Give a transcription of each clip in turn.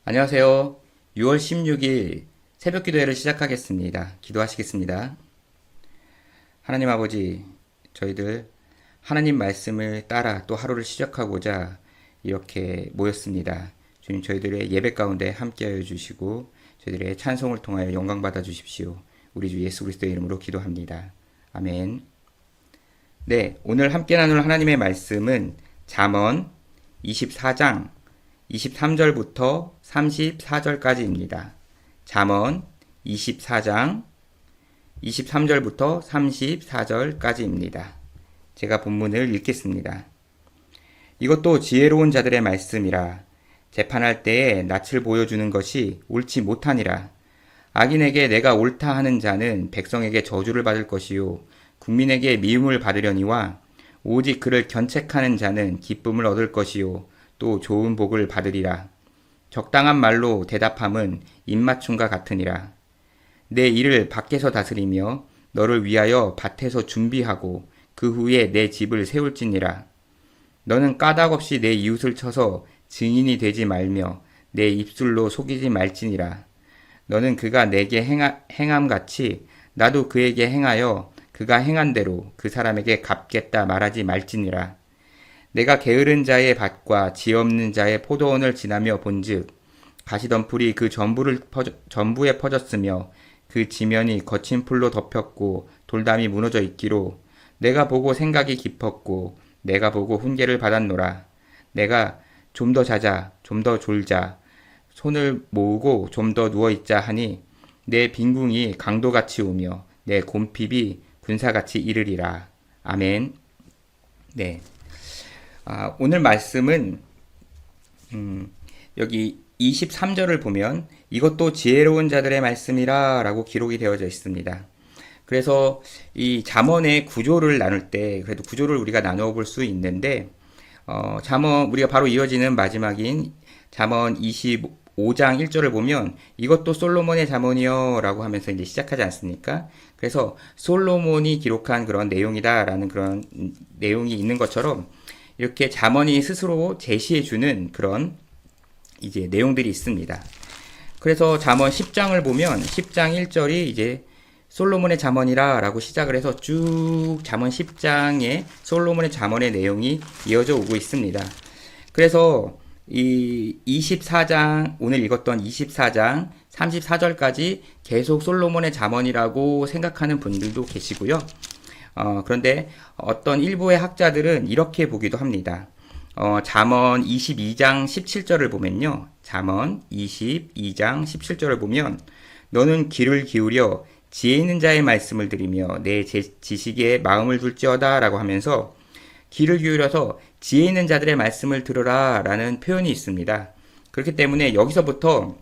안녕하세요. 6월 16일 새벽 기도회를 시작하겠습니다. 기도하시겠습니다. 하나님 아버지, 저희들 하나님 말씀을 따라 또 하루를 시작하고자 이렇게 모였습니다. 주님, 저희들의 예배 가운데 함께하여 주시고 저희들의 찬송을 통하여 영광 받아 주십시오. 우리 주 예수 그리스도의 이름으로 기도합니다. 아멘. 네, 오늘 함께 나눌 하나님의 말씀은 잠언 24장 23절부터 34절까지입니다. 잠언 24장 23절부터 34절까지입니다. 제가 본문을 읽겠습니다. 이것도 지혜로운 자들의 말씀이라. 재판할 때에 낯을 보여주는 것이 옳지 못하니라. 악인에게 내가 옳다 하는 자는 백성에게 저주를 받을 것이요 국민에게 미움을 받으려니와 오직 그를 견책하는 자는 기쁨을 얻을 것이요 또 좋은 복을 받으리라. 적당한 말로 대답함은 입맞춤과 같으니라. 내 일을 밖에서 다스리며 너를 위하여 밭에서 준비하고 그 후에 내 집을 세울지니라. 너는 까닭없이 내 이웃을 쳐서 증인이 되지 말며 내 입술로 속이지 말지니라. 너는 그가 내게 행함같이 나도 그에게 행하여 그가 행한 대로 그 사람에게 갚겠다 말하지 말지니라. 내가 게으른 자의 밭과 지 없는 자의 포도원을 지나며 본즉 가시덤불이 그 전부에 퍼졌으며 그 지면이 거친 풀로 덮였고 돌담이 무너져 있기로 내가 보고 생각이 깊었고 내가 보고 훈계를 받았노라. 내가 좀 더 자자 좀 더 졸자 손을 모으고 좀 더 누워있자 하니 내 빈궁이 강도같이 오며 내 곰핍이 군사같이 이르리라. 아멘. 네. 오늘 말씀은 여기 23절을 보면 이것도 지혜로운 자들의 말씀이라 라고 기록이 되어져 있습니다. 그래서 이 잠언의 구조를 나눌 때 그래도 구조를 우리가 나누어 볼 수 있는데 잠언 우리가 바로 이어지는 마지막인 잠언 25장 1절을 보면 이것도 솔로몬의 잠언이요 라고 하면서 이제 시작하지 않습니까? 그래서 솔로몬이 기록한 그런 내용이다라는 그런 내용이 있는 것처럼 이렇게 잠언이 스스로 제시해주는 그런 이제 내용들이 있습니다. 그래서 잠언 10장을 보면 10장 1절이 이제 솔로몬의 잠언이라 라고 시작을 해서 쭉 잠언 10장에 솔로몬의 잠언의 내용이 이어져 오고 있습니다. 그래서 이 24장, 오늘 읽었던 24장 34절까지 계속 솔로몬의 잠언이라고 생각하는 분들도 계시고요. 그런데 어떤 일부의 학자들은 이렇게 보기도 합니다. 잠언 22장 17절을 보면요. 잠언 22장 17절을 보면 너는 귀를 기울여 지혜 있는 자의 말씀을 들으며 내 지식에 마음을 둘지어다 라고 하면서 귀를 기울여서 지혜 있는 자들의 말씀을 들으라 라는 표현이 있습니다. 그렇기 때문에 여기서부터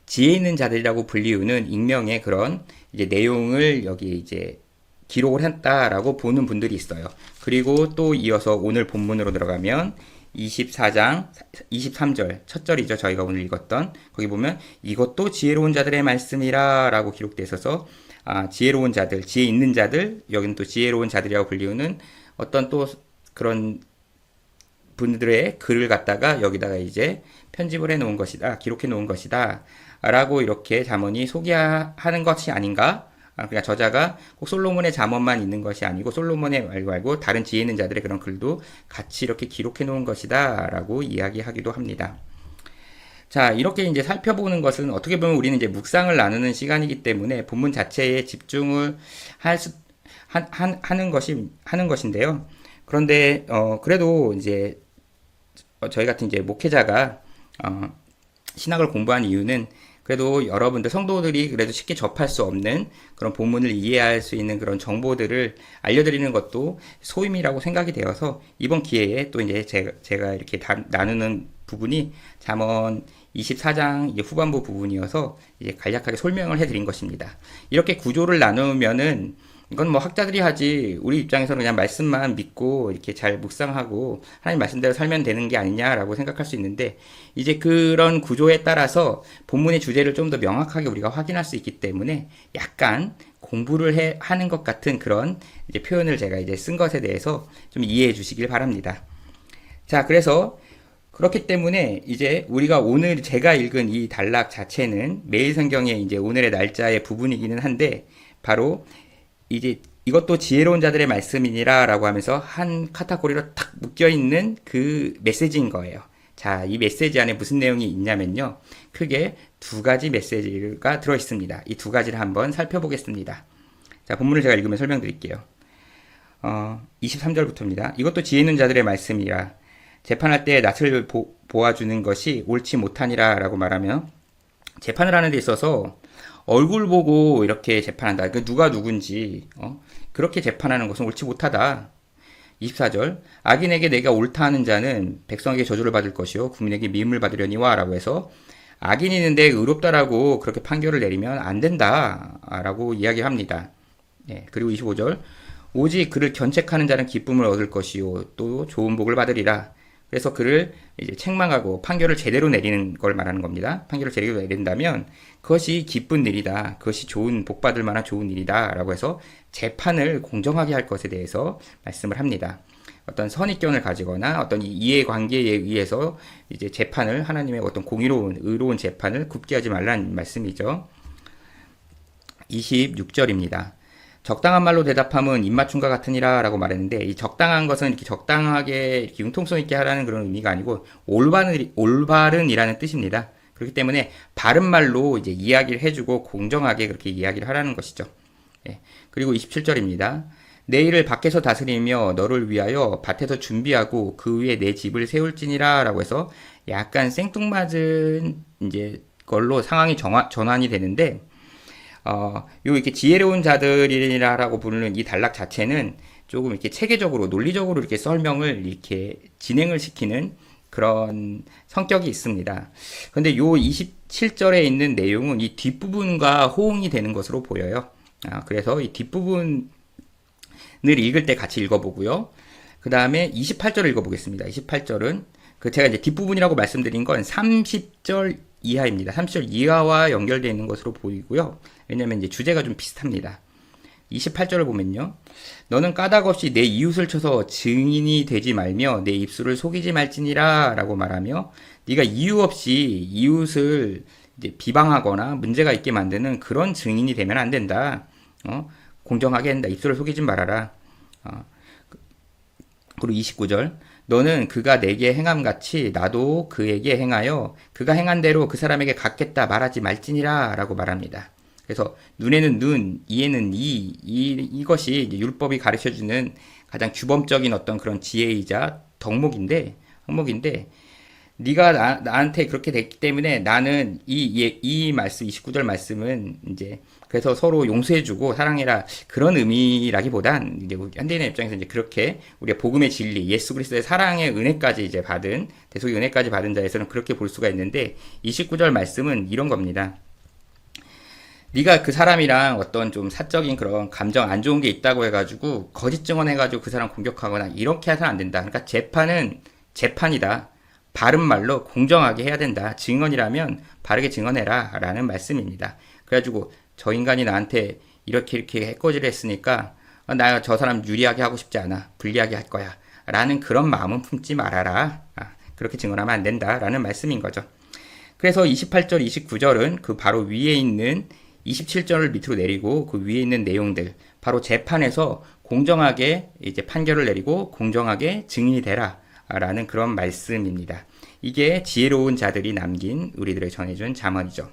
지혜 있는 자들이라고 불리우는 익명의 그런 이제 내용을 여기 이제 기록을 했다라고 보는 분들이 있어요. 그리고 또 이어서 오늘 본문으로 들어가면 24장 23절 첫 절이죠. 저희가 오늘 읽었던 거기 보면 이것도 지혜로운 자들의 말씀이라 라고 기록되어 있어서 지혜로운 자들, 지혜 있는 자들, 여기는 또 지혜로운 자들이라고 불리우는 어떤 또 그런 분들의 글을 갖다가 여기다가 이제 편집을 해 놓은 것이다, 기록해 놓은 것이다 라고 이렇게 잠언이 소개하는 것이 아닌가. 그러니까 저자가 꼭 솔로몬의 잠언만 있는 것이 아니고 솔로몬의 말고 다른 지혜 있는 자들의 그런 글도 같이 이렇게 기록해 놓은 것이다 라고 이야기하기도 합니다. 자, 이렇게 이제 살펴보는 것은 어떻게 보면 우리는 이제 묵상을 나누는 시간이기 때문에 본문 자체에 집중을 하는 것인데요. 그런데 그래도 이제 저희 같은 이제 목회자가 신학을 공부한 이유는 그래도 여러분들 성도들이 그래도 쉽게 접할 수 없는 그런 본문을 이해할 수 있는 그런 정보들을 알려드리는 것도 소임이라고 생각이 되어서 이번 기회에 또 이제 제가 이렇게 나누는 부분이 잠언 24장 이제 후반부 부분이어서 이제 간략하게 설명을 해드린 것입니다. 이렇게 구조를 나누면은 이건 뭐 학자들이 하지 우리 입장에서는 그냥 말씀만 믿고 이렇게 잘 묵상하고 하나님 말씀대로 살면 되는 게 아니냐라고 생각할 수 있는데 이제 그런 구조에 따라서 본문의 주제를 좀 더 명확하게 우리가 확인할 수 있기 때문에 약간 공부를 하는 것 같은 그런 이제 표현을 제가 이제 쓴 것에 대해서 좀 이해해 주시길 바랍니다. 자, 그래서 그렇기 때문에 이제 우리가 오늘 제가 읽은 이 단락 자체는 매일 성경의 이제 오늘의 날짜의 부분이기는 한데 바로 이제 이것도 지혜로운 자들의 말씀이니라라고 하면서 한 카테고리로 탁 묶여 있는 그 메시지인 거예요. 자, 이 메시지 안에 무슨 내용이 있냐면요. 크게 두 가지 메시지가 들어 있습니다. 이 두 가지를 한번 살펴보겠습니다. 자, 본문을 제가 읽으면 설명드릴게요. 23절부터입니다. 이것도 지혜 있는 자들의 말씀이라. 재판할 때 낯을 보아주는 것이 옳지 못하니라 라고 말하며 재판을 하는 데 있어서 얼굴 보고 이렇게 재판한다. 그 누가 누군지 그렇게 재판하는 것은 옳지 못하다. 24절 악인에게 내가 옳다 하는 자는 백성에게 저주를 받을 것이요 국민에게 미움을 받으려니와 라고 해서 악인이 있는데 의롭다라고 그렇게 판결을 내리면 안 된다 라고 이야기합니다. 예, 그리고 25절 오직 그를 견책하는 자는 기쁨을 얻을 것이요 또 좋은 복을 받으리라. 그래서 그를 이제 책망하고 판결을 제대로 내리는 걸 말하는 겁니다. 판결을 제대로 내린다면 그것이 기쁜 일이다. 그것이 좋은 복 받을 만한 좋은 일이다. 라고 해서 재판을 공정하게 할 것에 대해서 말씀을 합니다. 어떤 선입견을 가지거나 어떤 이해관계에 의해서 이제 재판을 하나님의 어떤 공의로운 의로운 재판을 굽게 하지 말라는 말씀이죠. 26절입니다. 적당한 말로 대답함은 입맞춤과 같으니라 라고 말했는데 이 적당한 것은 이렇게 적당하게 이렇게 융통성 있게 하라는 그런 의미가 아니고 올바른이라는 뜻입니다. 그렇기 때문에 바른 말로 이제 이야기를 해주고 공정하게 그렇게 이야기를 하라는 것이죠. 예. 그리고 27절입니다. 내 일을 밖에서 다스리며 너를 위하여 밭에서 준비하고 그 위에 내 집을 세울지니라 라고 해서 약간 생뚱맞은 이제 걸로 상황이 전환이 되는데 요 이렇게 지혜로운 자들이라고 부르는 이 단락 자체는 조금 이렇게 체계적으로 논리적으로 이렇게 설명을 이렇게 진행을 시키는 그런 성격이 있습니다. 근데 요 27절에 있는 내용은 이 뒷부분과 호응이 되는 것으로 보여요. 그래서 이 뒷부분을 읽을 때 같이 읽어보고요. 그 다음에 28절을 읽어보겠습니다. 28절은 제가 이제 뒷부분이라고 말씀드린 건 30절 이하입니다. 30절 이하와 연결되어 있는 것으로 보이고요. 왜냐면 이제 주제가 좀 비슷합니다. 28절을 보면요. 너는 까닭 없이 내 이웃을 쳐서 증인이 되지 말며 내 입술을 속이지 말지니라 라고 말하며 네가 이유 없이 이웃을 이제 비방하거나 문제가 있게 만드는 그런 증인이 되면 안 된다. 공정하게 한다. 입술을 속이지 말아라. 그리고 29절 너는 그가 내게 행함같이 나도 그에게 행하여 그가 행한 대로 그 사람에게 갚겠다 말하지 말지니라 라고 말합니다. 그래서 눈에는 눈, 이에는 이것이 이제 율법이 가르쳐주는 가장 규범적인 어떤 그런 지혜이자 항목인데 네가 나한테 그렇게 됐기 때문에 나는 이 말씀 29절 말씀은 이제 그래서 서로 용서해주고 사랑해라 그런 의미라기보단 이제 현대인의 입장에서 이제 그렇게 우리가 복음의 진리 예수 그리스도의 사랑의 은혜까지 이제 받은 대속의 은혜까지 받은 자에서는 그렇게 볼 수가 있는데 29절 말씀은 이런 겁니다. 네가 그 사람이랑 어떤 좀 사적인 그런 감정 안 좋은 게 있다고 해가지고 거짓 증언해가지고 그 사람 공격하거나 이렇게 해서는 안 된다. 그러니까 재판은 재판이다. 바른 말로 공정하게 해야 된다. 증언이라면 바르게 증언해라 라는 말씀입니다. 그래가지고 저 인간이 나한테 이렇게 해코지를 했으니까 나 저 사람 유리하게 하고 싶지 않아. 불리하게 할 거야. 라는 그런 마음은 품지 말아라. 그렇게 증언하면 안 된다. 라는 말씀인 거죠. 그래서 28절, 29절은 그 바로 위에 있는 27절을 밑으로 내리고 그 위에 있는 내용들 바로 재판에서 공정하게 이제 판결을 내리고 공정하게 증인이 되라 라는 그런 말씀입니다. 이게 지혜로운 자들이 남긴 우리들의 전해준 잠언이죠.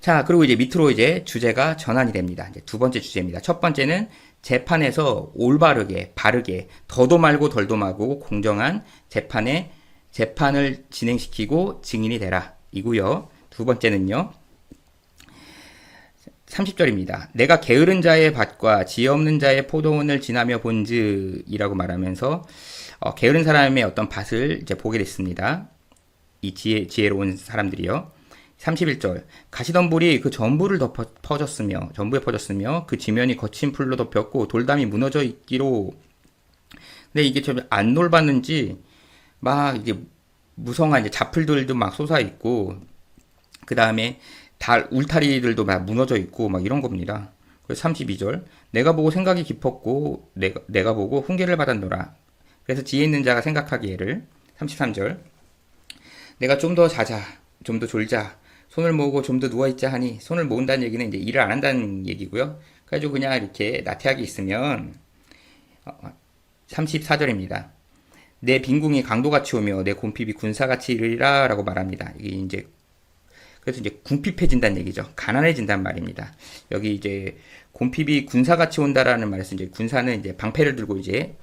자, 그리고 이제 밑으로 이제 주제가 전환이 됩니다. 이제 두 번째 주제입니다. 첫 번째는 재판에서 올바르게, 바르게, 더도 말고 덜도 말고 공정한 재판을 진행시키고 증인이 되라. 이고요. 두 번째는요. 30절입니다. 내가 게으른 자의 밭과 지혜 없는 자의 포도원을 지나며 본즈이라고 말하면서 게으른 사람의 어떤 밭을 이제 보게 됐습니다. 이 지혜로운 사람들이요. 31절 가시덤불이 그 전부에 퍼졌으며 그 지면이 거친 풀로 덮였고 돌담이 무너져 있기로. 근데 이게 좀 안 돌봤는지 막 이제 무성한 이제 잡풀들도 막 솟아 있고 그 다음에 울타리들도 막 무너져 있고 막 이런 겁니다. 그래서 32절 내가 보고 생각이 깊었고 내가 보고 훈계를 받았노라. 그래서 지혜 있는 자가 생각하기를 33절. 내가 좀 더 자자, 좀 더 졸자, 손을 모으고 좀 더 누워있자 하니, 손을 모은다는 얘기는 이제 일을 안 한다는 얘기고요. 그래가지고 그냥 이렇게 나태하게 있으면, 34절입니다. 내 빈궁이 강도같이 오며 내 곰핍이 군사같이 이르리라 라고 말합니다. 이게 이제 그래서 이제 궁핍해진다는 얘기죠. 가난해진단 말입니다. 여기 이제 곰핍이 군사같이 온다라는 말에서 이제 군사는 이제 방패를 들고 이제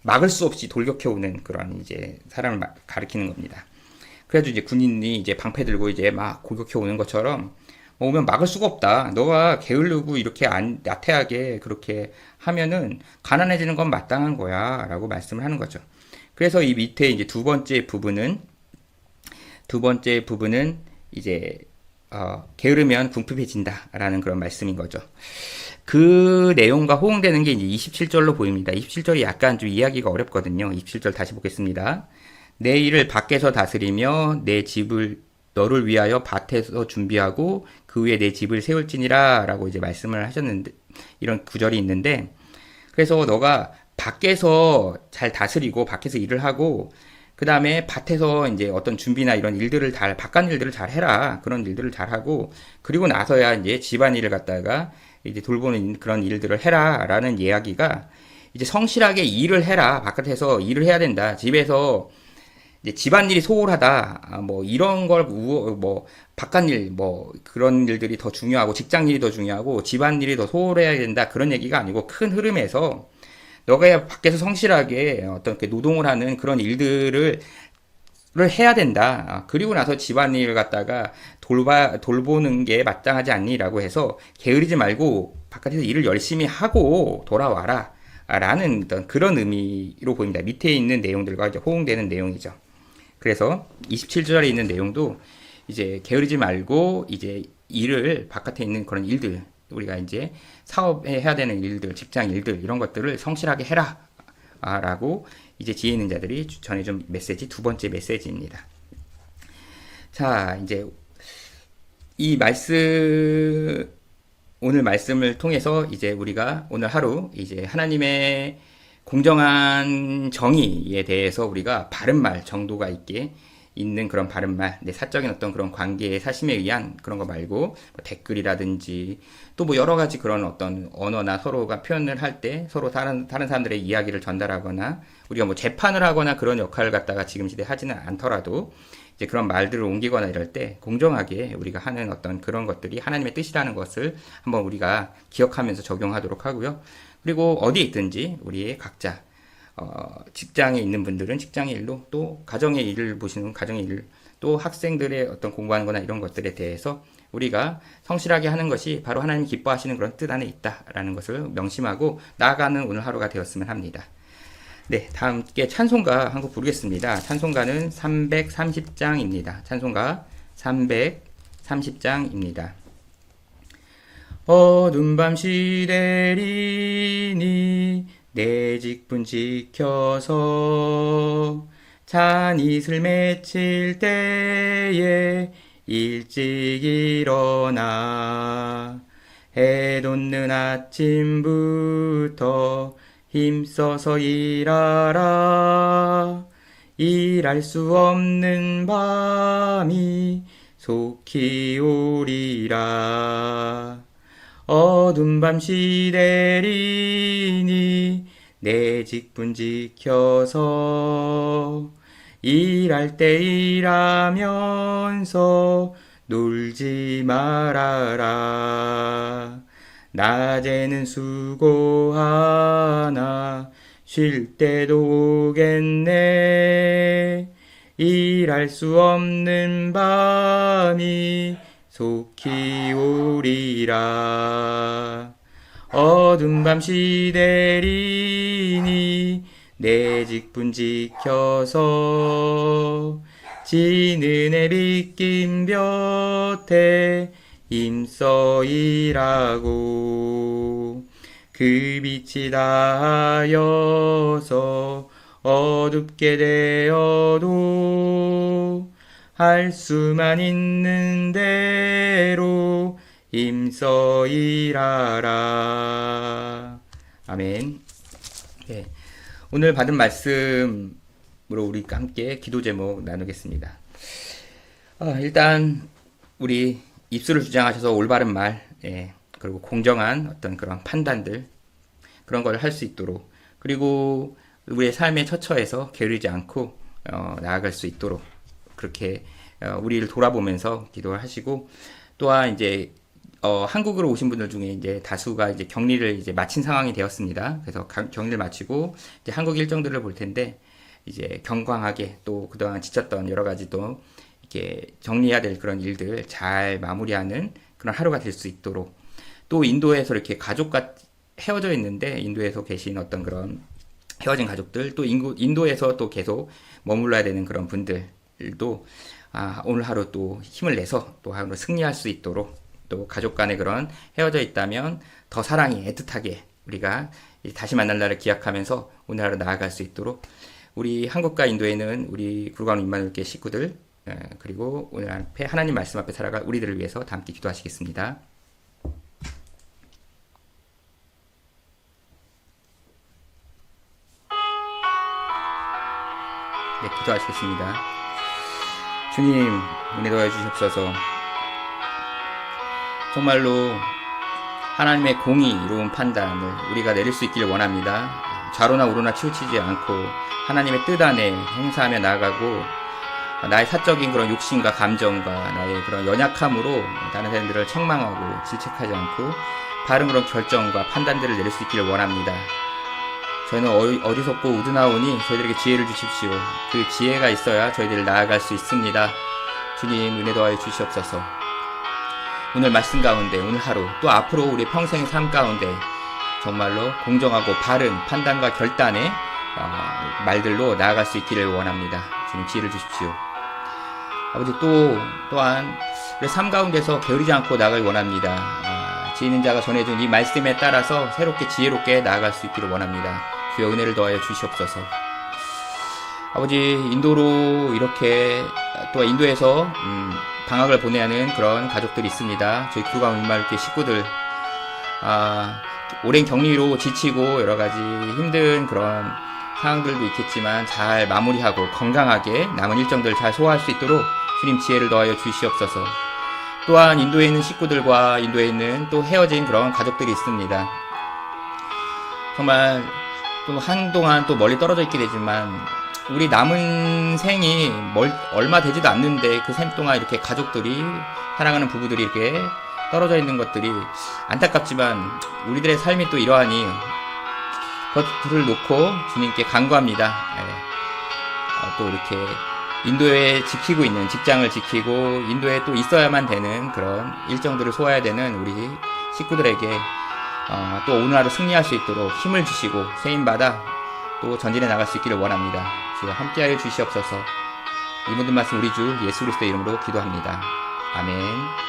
막을 수 없이 돌격해 오는 그런 이제 사람을 가리키는 겁니다. 그래도 이제 군인이 이제 방패 들고 이제 막 공격해 오는 것처럼 오면 막을 수가 없다. 너가 게으르고 이렇게 나태하게 그렇게 하면은 가난해지는 건 마땅한 거야. 라고 말씀을 하는 거죠. 그래서 이 밑에 이제 두 번째 부분은 이제 게으르면 궁핍해진다라는 그런 말씀인 거죠. 그 내용과 호응되는 게 이제 27절로 보입니다. 27절이 약간 좀 이해하기가 어렵거든요. 27절 다시 보겠습니다. 내 일을 밖에서 다스리며 내 집을 너를 위하여 밭에서 준비하고 그 위에 내 집을 세울지니라 라고 이제 말씀을 하셨는데, 이런 구절이 있는데, 그래서 너가 밖에서 잘 다스리고 밖에서 일을 하고 그 다음에 밭에서 이제 어떤 준비나 이런 일들을 바깥 일들을 잘 해라. 그런 일들을 잘 하고, 그리고 나서야 이제 집안일을 갖다가 이제 돌보는 그런 일들을 해라. 라는 이야기가 이제 성실하게 일을 해라. 바깥에서 일을 해야 된다. 집에서 이제 집안일이 소홀하다. 뭐 이런 걸, 뭐 바깥일, 뭐 그런 일들이 더 중요하고 직장일이 더 중요하고 집안일이 더 소홀해야 된다. 그런 얘기가 아니고 큰 흐름에서 너가 밖에서 성실하게 어떤 노동을 하는 그런 일들을 해야 된다. 그리고 나서 집안일을 갖다가 돌보는 게 마땅하지 않니라고 해서 게으르지 말고 바깥에서 일을 열심히 하고 돌아와라. 라는 어떤 그런 의미로 보입니다. 밑에 있는 내용들과 이제 호응되는 내용이죠. 그래서 27절에 있는 내용도 이제 게으르지 말고 이제 일을 바깥에 있는 그런 일들, 우리가 이제 사업에 해야 되는 일들, 직장 일들 이런 것들을 성실하게 해라 라고 이제 지혜 있는 자들이 전해준 메시지, 두 번째 메시지입니다. 자, 이제 이 오늘 말씀을 통해서 이제 우리가 오늘 하루 이제 하나님의 공정한 정의에 대해서 우리가 바른말, 정도가 있는 그런 바른말, 내 사적인 어떤 그런 관계의 사심에 의한 그런 거 말고 뭐 댓글이라든지 또 뭐 여러 가지 그런 어떤 언어나 서로가 표현을 할 때 서로 다른 사람들의 이야기를 전달하거나 우리가 뭐 재판을 하거나 그런 역할을 갖다가 지금 시대에 하지는 않더라도 이제 그런 말들을 옮기거나 이럴 때 공정하게 우리가 하는 어떤 그런 것들이 하나님의 뜻이라는 것을 한번 우리가 기억하면서 적용하도록 하고요. 그리고 어디에 있든지 우리의 각자 직장에 있는 분들은 직장의 일로, 또 가정의 일을 보시는 가정의 일, 또 학생들의 어떤 공부하는 거나 이런 것들에 대해서 우리가 성실하게 하는 것이 바로 하나님 기뻐하시는 그런 뜻 안에 있다라는 것을 명심하고 나아가는 오늘 하루가 되었으면 합니다. 네, 다 함께 찬송가 한 곡 부르겠습니다. 찬송가는 330장입니다. 찬송가 330장입니다. 어두운 밤 시대리니 내 직분 지켜서 잔이슬 맺힐 때에 일찍 일어나 해 돋는 아침부터 힘써서 일하라. 일할 수 없는 밤이 속히 오리라. 어두운 밤 시대리니 내 직분 지켜서 일할 때 일하면서 놀지 말아라. 낮에는 수고하나 쉴 때도 오겠네. 일할 수 없는 밤이 속히 오리라. 어두운 밤 시대리니 내 직분 지켜서 지는 해 빗긴 볕에 힘써 일하고 그 빛이 닿아여서 어둡게 되어도 할 수만 있는 대로 힘써 일하라. 아멘. 네. 오늘 받은 말씀 우리 함께 기도 제목 나누겠습니다. 일단 우리 입술을 주장하셔서 올바른 말, 그리고 공정한 어떤 그런 판단들, 그런 걸 할 수 있도록, 그리고 우리의 삶의 처처에서 게으르지 않고 나아갈 수 있도록 그렇게 우리를 돌아보면서 기도를 하시고, 또한 이제 한국으로 오신 분들 중에 이제 다수가 이제 격리를 이제 마친 상황이 되었습니다. 그래서 격리를 마치고 이제 한국 일정들을 볼 텐데, 이제 경광하게 또 그동안 지쳤던 여러 가지 또 이렇게 정리해야 될 그런 일들 잘 마무리하는 그런 하루가 될 수 있도록, 또 인도에서 이렇게 가족과 헤어져 있는데 인도에서 계신 어떤 그런 헤어진 가족들, 또 인도에서 또 계속 머물러야 되는 그런 분들도 오늘 하루 또 힘을 내서 또 하루 승리할 수 있도록, 또 가족 간에 그런 헤어져 있다면 더 사랑이 애틋하게 우리가 다시 만날 날을 기약하면서 오늘 하루 나아갈 수 있도록, 우리 한국과 인도에는 우리 구루가운 임마누엘교회 식구들, 그리고 오늘 앞에 하나님 말씀 앞에 살아갈 우리들을 위해서 다 함께 기도하시겠습니다. 네, 기도하시겠습니다. 주님, 은혜 더해 주시옵소서. 정말로 하나님의 공의로운 판단을 우리가 내릴 수 있기를 원합니다. 좌로나 우로나 치우치지 않고 하나님의 뜻 안에 행사하며 나아가고, 나의 사적인 그런 욕심과 감정과 나의 그런 연약함으로 다른 사람들을 책망하고 질책하지 않고 바른 그런 결정과 판단들을 내릴 수 있기를 원합니다. 저희는 어리석고 우둔하오니 저희들에게 지혜를 주십시오. 그 지혜가 있어야 저희들을 나아갈 수 있습니다. 주님, 은혜 더하여 주시옵소서. 오늘 말씀 가운데, 오늘 하루, 또 앞으로 우리 평생의 삶 가운데 정말로 공정하고 바른 판단과 결단의 말들로 나아갈 수 있기를 원합니다. 주님, 지혜를 주십시오. 아버지, 또한 우리 삶 가운데서 게으르지 않고 나아가길 원합니다. 지혜 있는 자가 전해준 이 말씀에 따라서 새롭게 지혜롭게 나아갈 수 있기를 원합니다. 주여 은혜를 더하여 주시옵소서. 아버지, 인도로 이렇게 또 인도에서 방학을 보내야 하는 그런 가족들이 있습니다. 저희 구루가운 임마누엘교회 식구들, 오랜 격리로 지치고 여러 가지 힘든 그런 상황들도 있겠지만 잘 마무리하고 건강하게 남은 일정들을 잘 소화할 수 있도록 주님 지혜를 더하여 주시옵소서. 또한 인도에 있는 식구들과 인도에 있는 또 헤어진 그런 가족들이 있습니다. 정말 또 한동안 또 멀리 떨어져 있게 되지만 우리 남은 생이 얼마 되지도 않는데 그 생 동안 이렇게 가족들이, 사랑하는 부부들이 이렇게 떨어져 있는 것들이 안타깝지만 우리들의 삶이 또 이러하니 그것들을 놓고 주님께 간구합니다. 또 이렇게 인도에 지키고 있는 직장을 지키고 인도에 또 있어야만 되는 그런 일정들을 소화해야 되는 우리 식구들에게 또 오늘 하루 승리할 수 있도록 힘을 주시고 세임받아 또 전진해 나갈 수 있기를 원합니다. 주여 함께하여 주시옵소서. 이 모든 말씀 우리 주 예수 그리스도의 이름으로 기도합니다. 아멘.